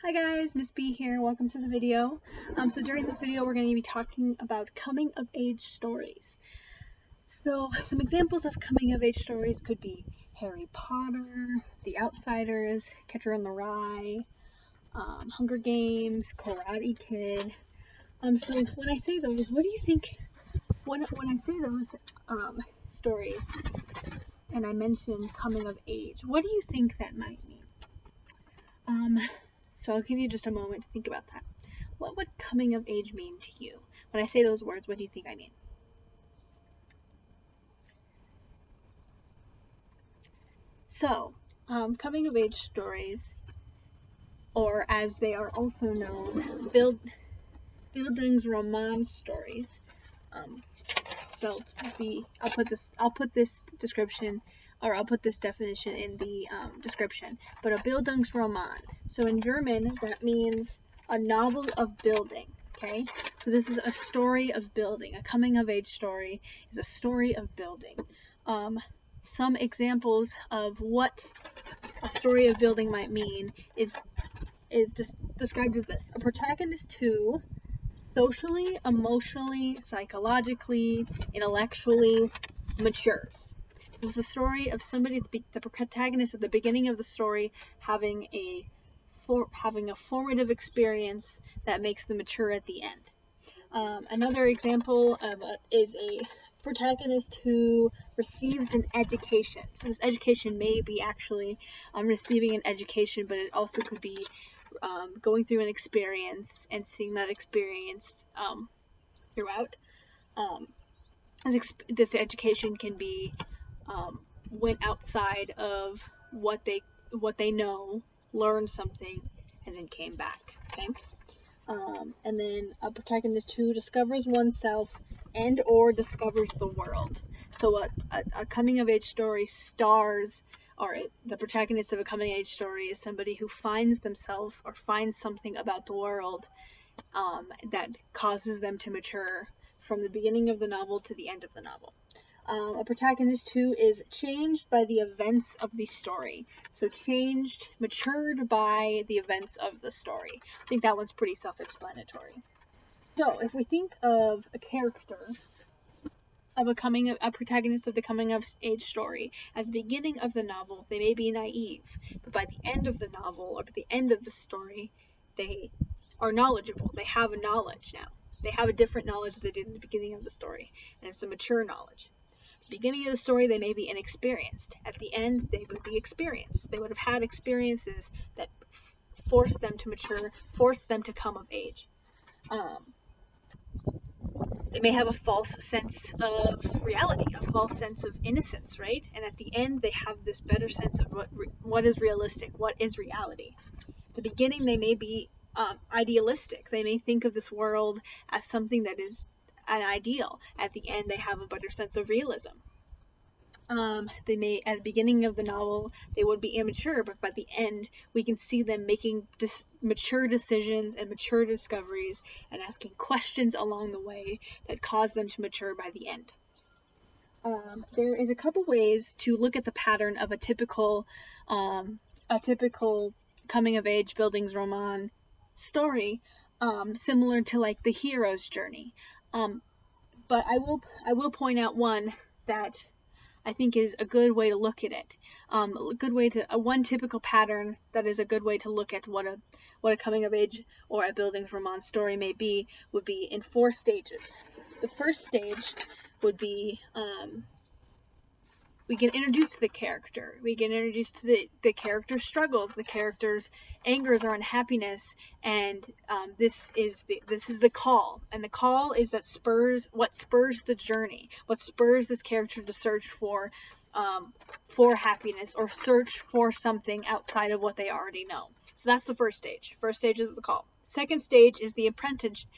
Hi guys, Miss B here. Welcome to the video. So during this video, we're going to be talking about coming of age stories. So some examples of coming of age stories could be Harry Potter, The Outsiders, Catcher in the Rye, Hunger Games, Karate Kid. So when I say those, what do you think? When I say those stories, and I mention coming of age, what do you think that might mean? So I'll give you just a moment to think about that. What would coming of age mean to you? When I say those words, what do you think I mean? So, coming of age stories, or as they are also known, Bildungsroman stories, spelled B. I'll put this description, or I'll put this definition in the description. But a Bildungsroman. So in German, that means a novel of building. Okay, so this is a story of building. A coming of age story is a story of building. Some examples of what a story of building might mean is just described as this: a protagonist who socially, emotionally, psychologically, intellectually matures. This is the story of somebody, the protagonist at the beginning of the story, having a formative experience that makes them mature at the end. Another example is a protagonist who receives an education. So this education may be actually receiving an education, but it also could be going through an experience and seeing that experience throughout. This education can be went outside of what they know, learned something, and then came back. Okay. And then a protagonist who discovers oneself and or discovers the world. So a coming of age story stars, or the protagonist of a coming of age story is somebody who finds themselves or finds something about the world that causes them to mature from the beginning of the novel to the end of the novel. A protagonist who is changed by the events of the story. So changed, matured by the events of the story. I think that one's pretty self-explanatory. So if we think of a character of a protagonist of the coming of age story, at the beginning of the novel, they may be naive, but by the end of the novel or by the end of the story, they are knowledgeable. They have a knowledge now. They have a different knowledge than they did in the beginning of the story, and it's a mature knowledge. Beginning of the story, they may be inexperienced. At the end, they would be experienced. They would have had experiences that forced them to mature, forced them to come of age. They may have a false sense of reality, a false sense of innocence, right? And at the end, they have this better sense of what is realistic, what is reality. At the beginning, they may be idealistic. They may think of this world as something that is an ideal. At the end, they have a better sense of realism. They may, at the beginning of the novel, they would be immature, but by the end, we can see them making mature decisions and mature discoveries and asking questions along the way that cause them to mature by the end. There is a couple ways to look at the pattern of a typical coming of age Bildungsroman story, similar to like the hero's journey. But I will point out one that I think is a good way to look at it. One typical pattern that is a good way to look at what a coming of age or a Bildungsroman story may be would be in 4 stages. The first stage would be we get introduced to the character. We get introduced to the character's struggles, the character's angers or unhappiness, and this is the call. And the call is what spurs the journey, what spurs this character to search for happiness or search for something outside of what they already know. So that's the first stage. First stage is the call. Second stage is the apprenticeship.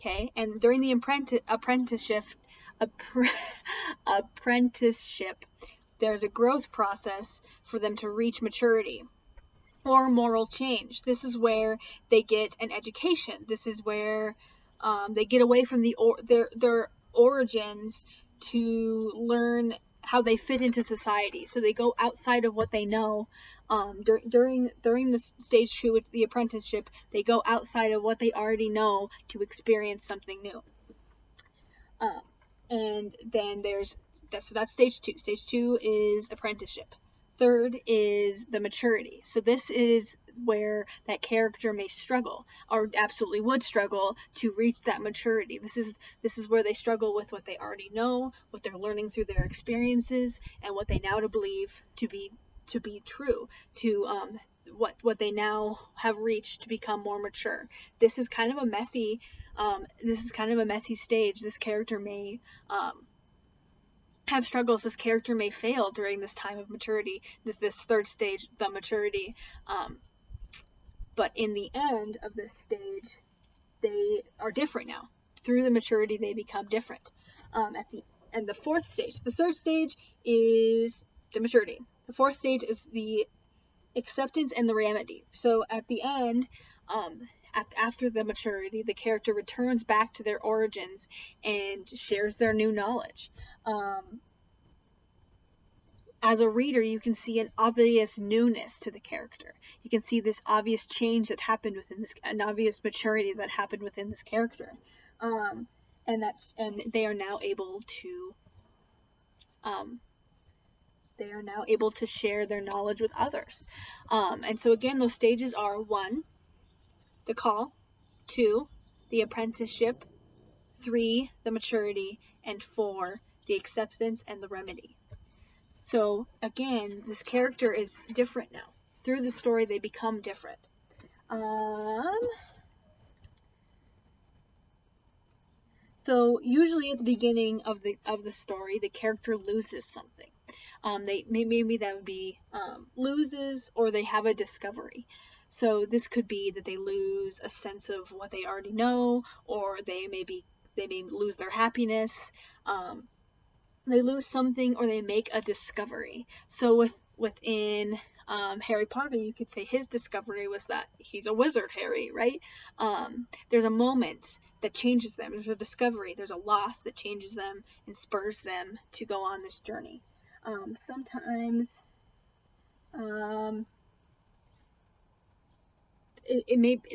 Okay, and during the apprenticeship, there's a growth process for them to reach maturity or moral change. This is where they get an education. This is where they get away from their origins to learn fit into society. So they go outside of what they know. During the stage 2 with the apprenticeship, they go outside of what they already know to experience something new. And then that's stage 2. Stage 2 is apprenticeship. Third is the maturity. So this is where that character may struggle, or absolutely would struggle, to reach that maturity. This is where they struggle with what they already know, what they're learning through their experiences, and what they now believe to be true, to what they now have reached to become more mature. This is kind of a messy stage. This character may have struggles. This character may fail during this time of maturity, this third stage, the maturity. But in the end of this stage, they are different now. Through the maturity, they become different. And the fourth stage, the third stage is the maturity. The fourth stage is the acceptance and the remedy. So at the end, after the maturity, the character returns back to their origins and shares their new knowledge. As a reader, you can see an obvious newness to the character. You can see this obvious change that happened within an obvious maturity that happened within this character, and they are now able to share their knowledge with others. And so again, those stages are 1, the call; 2, the apprenticeship; 3, the maturity; and 4, the acceptance and the remedy. So again, this character is different now. Through the story, they become different. So usually at the beginning of the story, the character loses something. Maybe that would be loses, or they have a discovery. So this could be that they lose a sense of what they already know, or they may lose their happiness. They lose something, or they make a discovery. So within Harry Potter, you could say his discovery was that he's a wizard, Harry, right? There's a moment that changes them. There's a discovery. There's a loss that changes them and spurs them to go on this journey. Sometimes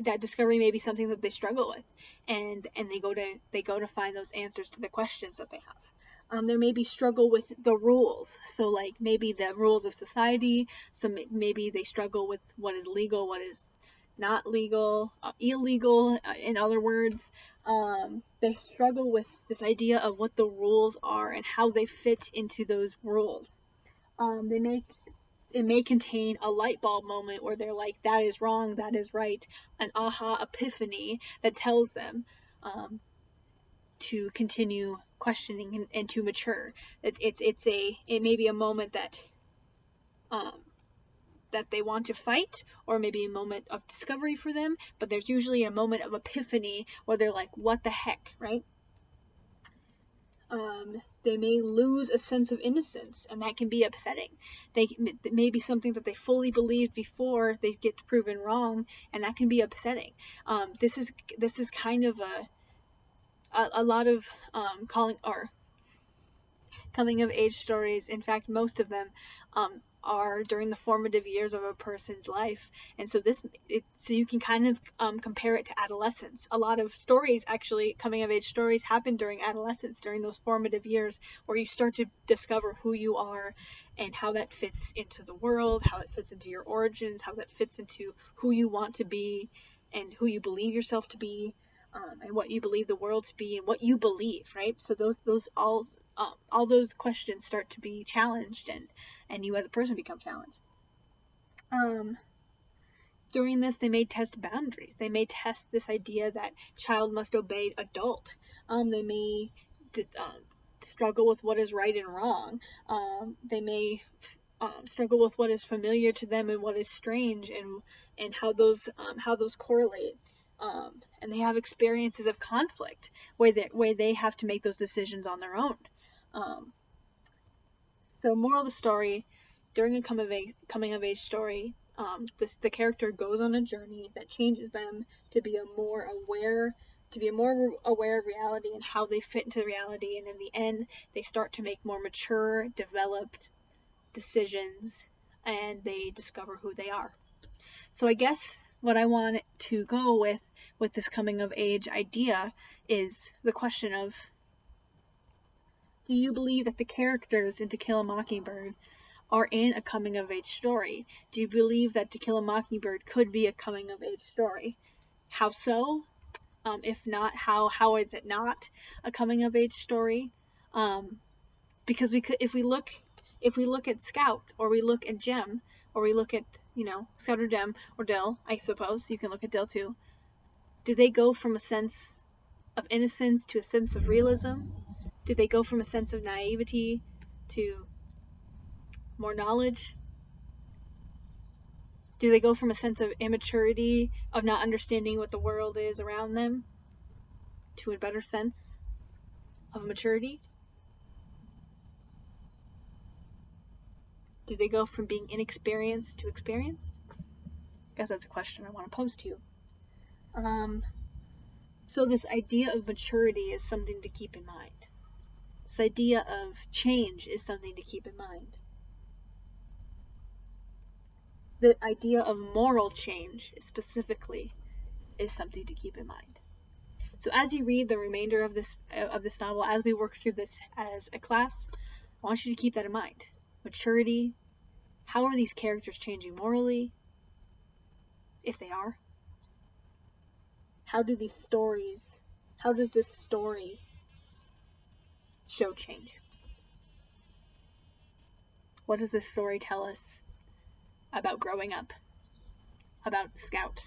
that discovery may be something that they struggle with, and they go to find those answers to the questions that they have. There may be struggle with the rules. So like maybe the rules of society. So maybe they struggle with what is legal, what is not legal, illegal, in other words. They struggle with this idea of what the rules are and how they fit into those rules. It may contain a light bulb moment where they're like, that is wrong, that is right, an aha epiphany that tells them to continue questioning and to mature. It may be a moment that they want to fight, or maybe a moment of discovery for them, but there's usually a moment of epiphany where they're like, what the heck, right? They may lose a sense of innocence, and that can be upsetting. It may be something that they fully believed before they get proven wrong, and that can be upsetting. This is kind of a lot of coming of age stories. In fact, most of them are during the formative years of a person's life, and so you can kind of compare it to adolescence. A lot of stories, actually, coming of age stories, happen during adolescence, during those formative years where you start to discover who you are and how that fits into the world, how it fits into your origins, how that fits into who you want to be and who you believe yourself to be, and what you believe the world to be and what you believe, right? So all those questions start to be challenged, and you as a person become challenged. During this, they may test boundaries. They may test this idea that child must obey adult. They may struggle with what is right and wrong. They may struggle with what is familiar to them and what is strange, and how those correlate. And they have experiences of conflict where they have to make those decisions on their own. So moral of the story, during a coming of age story, the character goes on a journey that changes them to be a more aware to be more aware of reality and how they fit into reality, and in the end they start to make more mature, developed decisions, and they discover who they are. So I guess what I want to go with this coming of age idea is the question of, do you believe that the characters in To Kill a Mockingbird are in a coming of age story? Do you believe that To Kill a Mockingbird could be a coming of age story? How so? If not, how is it not a coming of age story? Because we could, if we look at Scout, or we look at Jem, or we look at, Scout or Jem or Dill, I suppose you can look at Dill too. Did they go from a sense of innocence to a sense of realism? Did they go from a sense of naivety to more knowledge? Do they go from a sense of immaturity, of not understanding what the world is around them, to a better sense of maturity? Do they go from being inexperienced to experienced? I guess that's a question I want to pose to you. So this idea of maturity is something to keep in mind. This idea of change is something to keep in mind. The idea of moral change specifically is something to keep in mind. So as you read the remainder of this novel, as we work through this as a class, I want you to keep that in mind. Maturity. How are these characters changing morally? If they are. How does this story show change? What does this story tell us about growing up? About Scout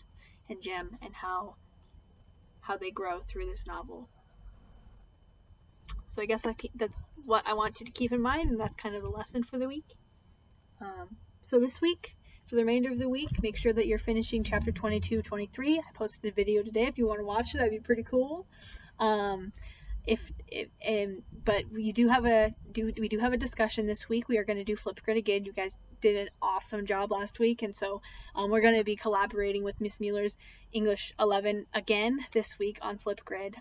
and Jem, and how they grow through this novel? So I guess that's what I want you to keep in mind, and that's kind of the lesson for the week. So this week, for the remainder of the week, make sure that you're finishing chapter 22, 23. I posted a video today. If you want to watch it, that'd be pretty cool. But we do have a discussion this week. We are going to do Flipgrid again. You guys did an awesome job last week, and so we're going to be collaborating with Miss Mueller's English 11 again this week on Flipgrid.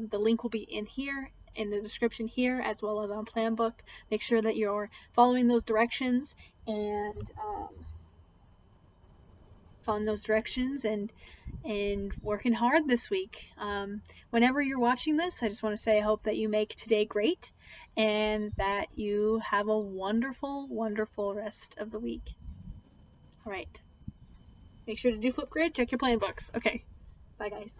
The link will be in here, in the description here, as well as on Planbook. Make sure that you're following those directions and working hard this week. Whenever you're watching this, I just want to say I hope that you make today great and that you have a wonderful, wonderful rest of the week. All right. Make sure to do Flipgrid. Check your plan books. Okay. Bye, guys.